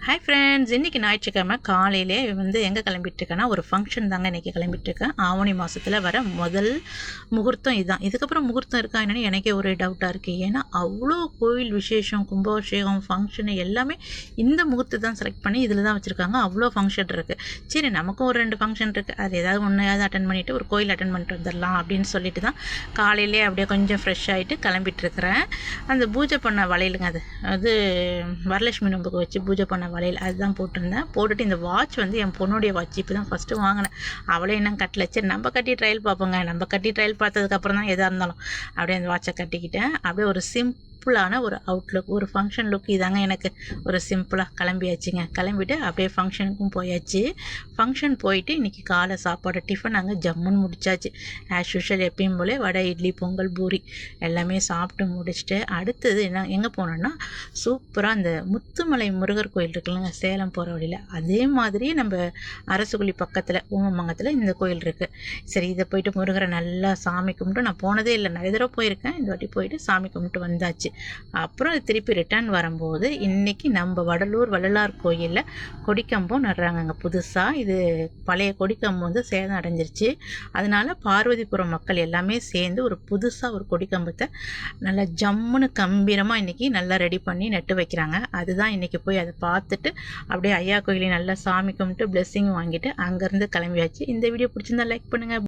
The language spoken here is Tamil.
ஹாய் ஃப்ரெண்ட்ஸ், இன்றைக்கி ஞாயிற்றுக்கிழமை காலையிலே எங்கே கிளம்பிட்டுருக்கேன்னா ஒரு ஃபங்க்ஷன் தாங்க இன்றைக்கி கிளம்பிட்டுருக்கேன். ஆவணி மாதத்தில் வர முதல் முகூர்த்தம் இதுதான். இதுக்கப்புறம் முகூர்த்தம் இருக்கா என்னன்னு எனக்கே ஒரு டவுட்டாக இருக்குது. ஏன்னா அவ்வளோ கோவில் விசேஷம், கும்பாபிஷேகம், ஃபங்க்ஷனு எல்லாமே இந்த முகூர்த்தத்தை தான் செலக்ட் பண்ணி இதில் தான் வச்சுருக்காங்க. அவ்வளோ ஃபங்க்ஷன் இருக்குது. சரி, நமக்கும் ஒரு 2 ஃபங்க்ஷன் இருக்குது, அது ஏதாவது ஒன்றையாவது அட்டன் பண்ணிவிட்டு ஒரு கோயில் அட்டன் பண்ணிட்டு வந்துடலாம் அப்படின்னு சொல்லிட்டு தான் காலையிலே அப்படியே கொஞ்சம் ஃப்ரெஷ் ஆகிட்டு கிளம்பிட்டுருக்கிறேன். அந்த பூஜை பண்ண வளையலுங்க, அது வரலட்சுமி நோம்புக்கு வச்சு பூஜை பண்ண வளையல் அதுதான் போட்டிருந்தேன். போட்டுட்டு இந்த வாட்ச் என் பொண்ணுடைய வாட்ச் இப்போ தான் ஃபஸ்ட்டு வாங்கினேன். அவளே என்ன கட்டல, சரி நம்ம கட்டி ட்ரையல் பார்ப்போங்க. நம்ம கட்டி ட்ரையல் பார்த்ததுக்கப்புறம் தான் எதாக இருந்தாலும் அப்படியே அந்த வாட்சை கட்டிக்கிட்டேன். அப்படியே ஒரு சிம்பிளான ஒரு அவுட்லுக், ஒரு ஃபங்க்ஷன் லுக் இதாங்க. எனக்கு ஒரு சிம்பிளாக கிளம்பியாச்சுங்க. கிளம்பிட்டு அப்படியே ஃபங்க்ஷனுக்கும் போயாச்சு. ஃபங்க்ஷன் போயிட்டு இன்றைக்கி காலை சாப்பாடு டிஃபன் அங்கே ஜம்முன்னு முடிச்சாச்சு. ஆஸ் யூஷுவல் எப்பயும் போல் வடை, இட்லி, பொங்கல், பூரி எல்லாமே சாப்பிட்டு முடிச்சுட்டு அடுத்தது எங்கே போனோன்னா சூப்பராக அந்த முத்துமலை முருகர் கோயில் இருக்குல்லங்க, சேலம் போகிற வழியில், அதே மாதிரி நம்ம அரசுக்குழி பக்கத்தில் ஊமமங்கத்தில் இந்த கோயில் இருக்குது. சரி, இதை போயிட்டு முருகரை நல்லா சாமி கும்பிட்டு, நான் போனதே இல்லை, நிறைய தடவை போயிருக்கேன், இந்த வாட்டி போயிட்டு சாமி கும்பிட்டு வந்தாச்சு. அப்புறம் திருப்பி ரிட்டர்ன் வரும்போது இன்றைக்கி நம்ம வடலூர் வள்ளலார் கோயிலில் கொடிக்கம்பம் நடுறாங்கங்க புதுசாக. இது பழைய கொடிக்கம்பம் சேதம் அடைஞ்சிருச்சு. அதனால பார்வதிபுரம் மக்கள் எல்லாமே சேர்ந்து ஒரு புதுசாக ஒரு கொடிக்கம்பத்தை நல்லா ஜம்முன்னு கம்பீரமாக இன்றைக்கி நல்லா ரெடி பண்ணி நட்டு வைக்கிறாங்க. அதுதான் இன்றைக்கி போய் அதை பார்த்துட்டு அப்படியே ஐயா கோயிலையும் நல்லா சாமி கும்பிட்டு பிளெஸ்ஸிங் வாங்கிட்டு அங்கேருந்து கிளம்பியாச்சு. இந்த வீடியோ பிடிச்சிருந்தா லைக் பண்ணுங்கள்.